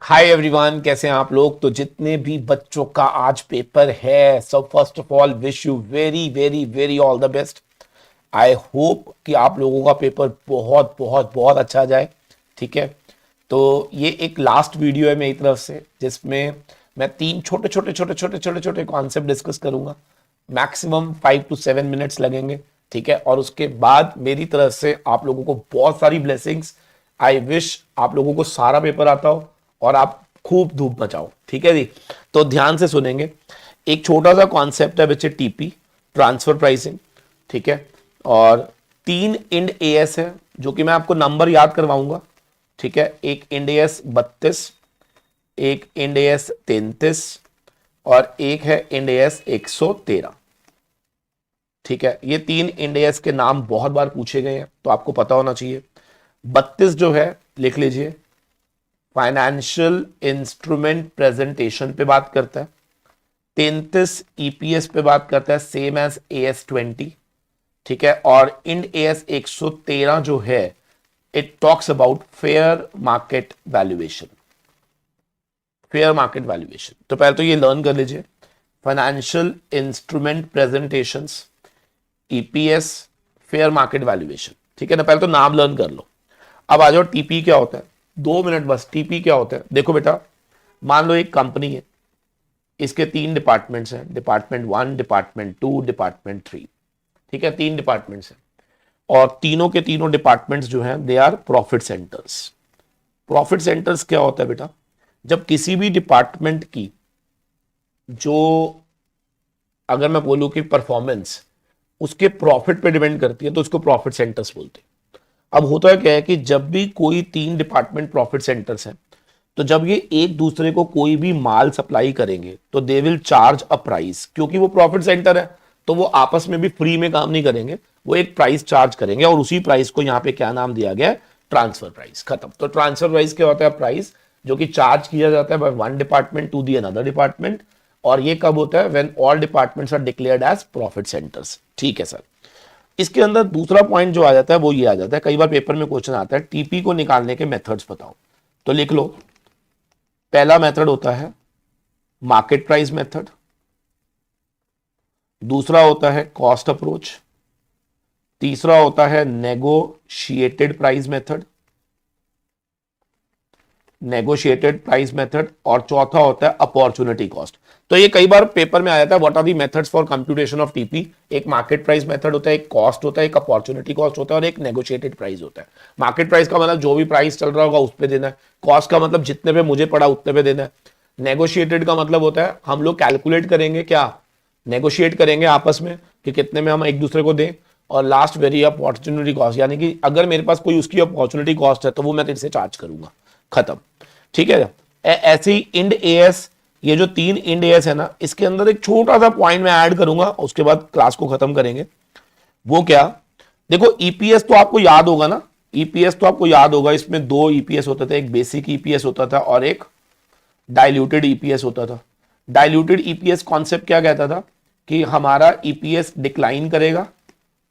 Hi everyone, कैसे हैं आप लोग। तो जितने भी बच्चों का आज पेपर है, सब first of all wish you very very very all the best. I hope कि आप लोगों का पेपर बहुत बहुत बहुत अच्छा जाए। ठीक है, तो ये एक लास्ट वीडियो है मेरी तरफ से, जिसमें मैं तीन छोटे छोटे छोटे छोटे छोटे छोटे कॉन्सेप्ट डिस्कस करूंगा। मैक्सिमम 5 to 7 मिनट्स लगेंगे। ठीक है, और उसके बाद मेरी तरफ से आप लोगों को बहुत सारी ब्लेसिंग्स। आई विश आप लोगों को सारा पेपर आता हो और आप खूब धूप मचाओ। ठीक है जी, तो ध्यान से सुनेंगे। एक छोटा सा कॉन्सेप्ट है बच्चे, टीपी, ट्रांसफर प्राइसिंग। ठीक है, और 3 IND AS है जो कि मैं आपको नंबर याद करवाऊंगा। ठीक है, एक IND AS 32, एक IND AS 33 और एक है IND AS 113। ठीक है, ये 3 IND AS के नाम बहुत बार पूछे गए हैं तो आपको पता होना चाहिए। 32 जो है, लिख लीजिए, फाइनेंशियल इंस्ट्रूमेंट प्रेजेंटेशन पे बात करता है। 33 EPS पे बात करता है, सेम एज AS 20। ठीक है, और IND AS 113 जो है, it talks about fair market valuation. Fair market valuation, तो पहले तो ये लर्न कर लीजिए। Financial instrument presentations, EPS, fair market valuation. ठीक है ना, पहले तो नाम लर्न कर लो। अब आ जाओ, टीपी क्या होता है। 2 मिनट बस। टीपी क्या होता है, देखो बेटा, मान लो एक कंपनी है, इसके 3 डिपार्टमेंट्स हैं, डिपार्टमेंट 1, डिपार्टमेंट 2, डिपार्टमेंट 3। ठीक है, 3 डिपार्टमेंट्स हैं और तीनों के तीनों डिपार्टमेंट्स जो हैं, they are profit centres. Profit centres क्या होता है बेटा, जब किसी भी डिपार्टमेंट की जो, अगर मैं बोलूं कि परफॉर्मेंस उसके प्रॉफिट पे डिपेंड करती है, तो उसको प्रॉफिट सेंटर्स बोलते हैं। अब होता है क्या है कि जब भी कोई 3 डिपार्टमेंट प्रॉफिट सेंटर्स हैं, तो जब ये एक दूसरे को कोई भी माल सप्लाई करेंगे तो they will charge a price. क्योंकि वो प्रॉफिट सेंटर है तो वो आपस में भी फ्री में काम नहीं करेंगे, वो एक प्राइस चार्ज करेंगे और उसी प्राइस को यहां पे क्या नाम दिया गया है, ट्रांसफर प्राइस। खत्म। तो ट्रांसफर प्राइस क्या होता है, प्राइस जो कि चार्ज किया जाता है by one department to the another department. और ये कब होता है, when all departments are declared as profit centres. ठीक है सर। इसके अंदर दूसरा पॉइंट जो आ जाता है वो ये आ जाता है, कई बार पेपर में क्वेश्चन आता है, टीपी को निकालने के मेथड्स बताओ। तो लिख लो, पहला मेथड होता है मार्केट प्राइस मेथड, दूसरा होता है कॉस्ट अप्रोच, तीसरा होता है negotiated price method, negotiated price method, और चौथा होता है अपॉर्चुनिटी कॉस्ट। तो ये कई बार पेपर में आ जाता है, what are the methods for computation of TP. एक मार्केट प्राइस मेथड होता है, एक कॉस्ट होता है, एक अपॉर्चुनिटी कॉस्ट होता है और एक नेगोशिएटेड प्राइस होता है। मार्केट प्राइस का मतलब जो भी प्राइस चल रहा होगा उस पर देना है। कॉस्ट का मतलब जितने पे मुझे पड़ा उतने पे देना है। नेगोशिएटेड का मतलब होता है हम लोग कैलकुलेट करेंगे, क्या नेगोशिएट करेंगे आपस में कि कितने में हम एक दूसरे को दें। और लास्ट वेरी अपॉर्चुनिटी कॉस्ट, यानी कि अगर मेरे पास कोई उसकी अपॉर्चुनिटी कॉस्ट है तो वो मैं तेरे से चार्ज करूंगा। खत्म। ठीक है, ऐसे ही IND AS, ये जो 3 IND AS है ना, इसके अंदर एक छोटा सा पॉइंट मैं ऐड करूंगा, उसके बाद क्लास को खत्म करेंगे। वो क्या, देखो EPS तो आपको याद होगा ना, EPS तो आपको याद होगा। इसमें 2 EPS होते थे, एक बेसिक EPS होता था और एक डाइल्यूटेड EPS होता था। डाइल्यूटेड EPS कॉन्सेप्ट क्या कहता था कि हमारा EPS डिक्लाइन करेगा।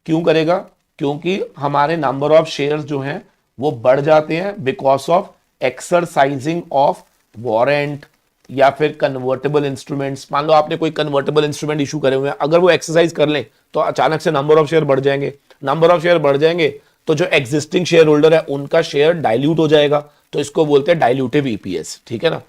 क्यों करेगा, क्योंकि हमारे नंबर ऑफ शेयर्स जो हैं वो बढ़ जाते हैं because of exercising of warrant या फिर कन्वर्टेबल इंस्ट्रूमेंट्स। मान लो आपने कोई कन्वर्टेबल इंस्ट्रूमेंट इशू करे हुए हैं, अगर वो एक्सरसाइज कर लें तो अचानक से नंबर ऑफ शेयर बढ़ जाएंगे। नंबर ऑफ शेयर बढ़ जाएंगे तो जो एग्जिस्टिंग शेयर होल्डर है उनका शेयर डाइल्यूट हो जाएगा, तो इसको बोलते हैं डाइल्यूटिव EPS। ठीक है ना।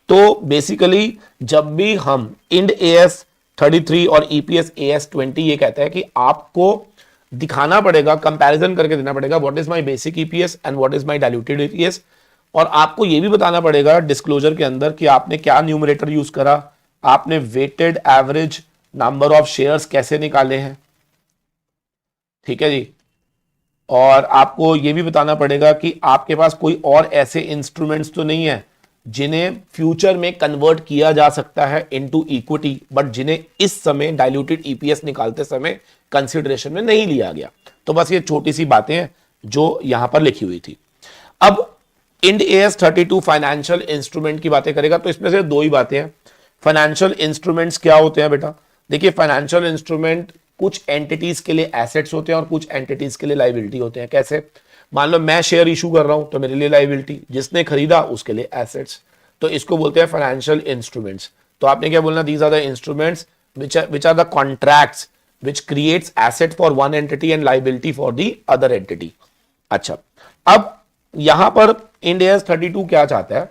तो बेसिकली जब भी हम IND AS 33 और EPS AS 20 ये कहता है कि आपको दिखाना पड़ेगा, कंपैरिजन करके देना पड़ेगा, what is my basic EPS and what is my diluted EPS। और आपको यह भी बताना पड़ेगा डिस्क्लोजर के अंदर कि आपने क्या न्यूमरेटर यूज करा, आपने weighted average number of shares कैसे निकाले हैं। ठीक है जी। और आपको यह भी बताना पड़ेगा कि आपके पास कोई और ऐसे इंस्ट्रूमेंट्स तो नहीं है जिन्हें फ्यूचर में कन्वर्ट किया जा सकता है इनटू इक्विटी, बट जिन्हें इस समय डाइल्यूटेड EPS निकालते समय कंसिडरेशन में नहीं लिया गया। तो बस ये छोटी सी बातें हैं जो यहां पर लिखी हुई थी। अब IND AS 32 फाइनेंशियल इंस्ट्रूमेंट की बातें करेगा, तो इसमें से 2 ही बातें हैं। फाइनेंशियल इंस्ट्रूमेंट्स क्या होते हैं बेटा, देखिए फाइनेंशियल इंस्ट्रूमेंट कुछ एंटिटीज के लिए एसेट्स होते हैं और कुछ एंटिटीज के लिए लाइबिलिटी होते हैं। कैसे, मान लो मैं शेयर इशू कर रहा हूं तो मेरे लिए लाइबिलिटी, जिसने खरीदा उसके लिए एसेट्स। तो इसको बोलते हैं फाइनेंशियल इंस्ट्रूमेंट्स। तो आपने क्या बोलना, these are the instruments which are the contracts which creates asset for one entity and liability for the other entity। अच्छा, अब यहां पर इंड AS 32 क्या चाहता है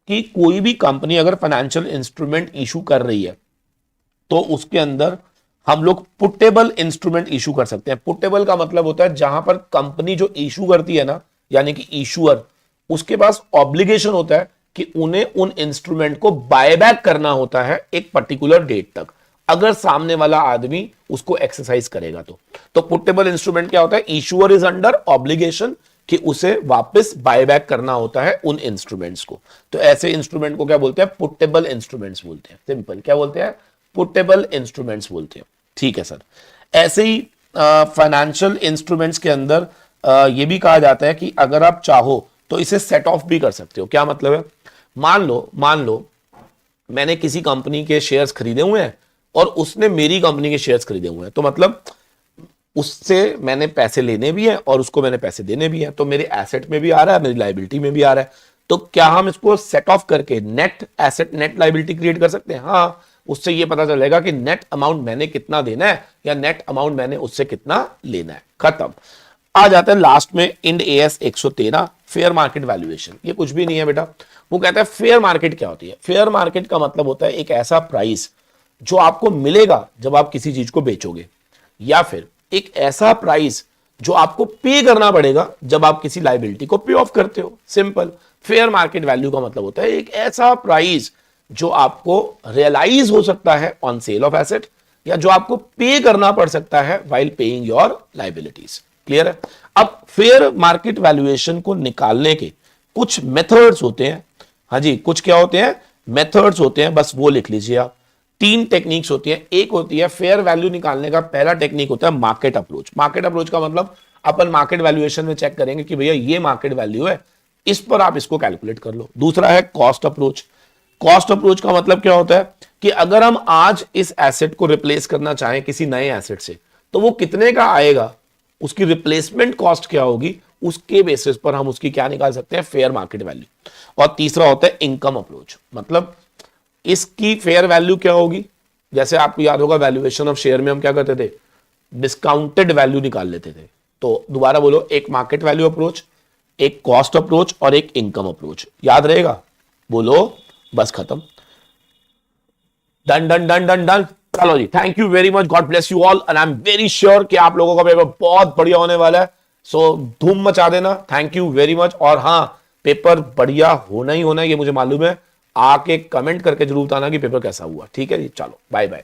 कि कोई भी कंपनी अगर फाइनेंशियल इंस्ट्रूमेंट इशू कर रही है तो उसके अंदर हम लोग पुटेबल इंस्ट्रूमेंट इशू कर सकते हैं। पुटेबल का मतलब होता है जहां पर कंपनी जो इशू करती है ना, यानी कि इशूअर, उसके पास ऑब्लिगेशन होता है कि उन्हें उन इंस्ट्रूमेंट को बायबैक करना होता है एक पर्टिकुलर डेट तक, अगर सामने वाला आदमी उसको एक्सरसाइज करेगा तो पुटेबल इंस्ट्रूमेंट क्या होता है, इशूअर इज अंडर ऑब्लिगेशन कि उसे वापस बायबैक करना होता है उन इंस्ट्रूमेंट्स को। तो ऐसे इंस्ट्रूमेंट को क्या बोलते हैं, पुटेबल इंस्ट्रूमेंट्स बोलते हैं। सिंपल क्या बोलते हैं, पुटेबल इंस्ट्रूमेंट्स बोलते हैं। ठीक है सर। ऐसे ही फाइनेंशियल इंस्ट्रूमेंट्स के अंदर यह भी कहा जाता है कि अगर आप चाहो तो इसे सेट ऑफ भी कर सकते हो। क्या मतलब है, मान लो मैंने किसी कंपनी के शेयर्स खरीदे हुए हैं और उसने मेरी कंपनी के शेयर्स खरीदे हुए हैं, तो मतलब उससे मैंने पैसे लेने भी हैं और उसको मैंने पैसे देने भी हैं, तो मेरे एसेट में भी आ रहा है, मेरी लायबिलिटी में भी आ रहा है। तो क्या हम इसको सेट ऑफ करके net asset net liability create कर सकते हैं? हाँ, उससे ये पता चलेगा कि नेट अमाउंट मैंने कितना देना है या नेट अमाउंट मैंने उससे कितना लेना है। खत्म। आ जाता है लास्ट में Ind AS 113, fair market valuation. ये कुछ भी नहीं है बेटा, वो कहता है फेयर मार्केट क्या होती है। फेयर मार्केट का मतलब होता है एक ऐसा प्राइस जो आपको मिलेगा जब आप किसी चीज को बेचोगे, या फिर एक ऐसा प्राइस जो आपको पे करना पड़ेगा जब आप किसी लायबिलिटी को पे ऑफ करते हो। सिंपल। फेयर मार्केट वैल्यू का मतलब होता है एक ऐसा प्राइस जो आपको रियलाइज हो सकता है ऑन सेल ऑफ एसेट, या जो आपको पे करना पड़ सकता है while paying your liabilities. Clear है? अब फेयर मार्केट वैल्यूएशन को निकालने के कुछ मेथड्स होते हैं। हाँ जी, कुछ क्या होते हैं, मेथड्स होते हैं, बस वो लिख लीजिए आप। 3 टेक्निक्स होती है। एक होती है फेयर वैल्यू निकालने का पहला टेक्निक होता है मार्केट अप्रोच। मार्केट अप्रोच का मतलब अपन मार्केट वैल्यूएशन में चेक करेंगे कि भैया ये मार्केट वैल्यू है, इस पर आप इसको कैलकुलेट कर लो। दूसरा है कॉस्ट अप्रोच। कॉस्ट अप्रोच का मतलब क्या होता है कि अगर हम आज इस एसेट को रिप्लेस करना चाहें किसी नए एसेट से, तो वो कितने का आएगा, उसकी रिप्लेसमेंट कॉस्ट क्या होगी, उसके बेसिस पर हम उसकी क्या निकाल सकते हैं, फेयर मार्केट वैल्यू। और तीसरा होता है इनकम अप्रोच, मतलब इसकी फेयर वैल्यू क्या होगी। जैसे आपको याद होगा वैल्यूएशन ऑफ शेयर में हम क्या करते थे, डिस्काउंटेड वैल्यू निकाल लेते थे। तो दोबारा बोलो, एक मार्केट वैल्यू अप्रोच, एक कॉस्ट अप्रोच और एक इनकम अप्रोच। याद रहेगा? बोलो, बस खत्म। Done done done done done. चलो जी, thank you very much, god bless you all, and I am very sure कि आप लोगों का पेपर बहुत बढ़िया होने वाला है। सो धूम मचा देना। Thank you very much. और हाँ, पेपर बढ़िया होना ही होना है, ये मुझे मालूम है। आके कमेंट करके जरूर बताना कि पेपर कैसा हुआ। ठीक है जी, चलो बाय बाय।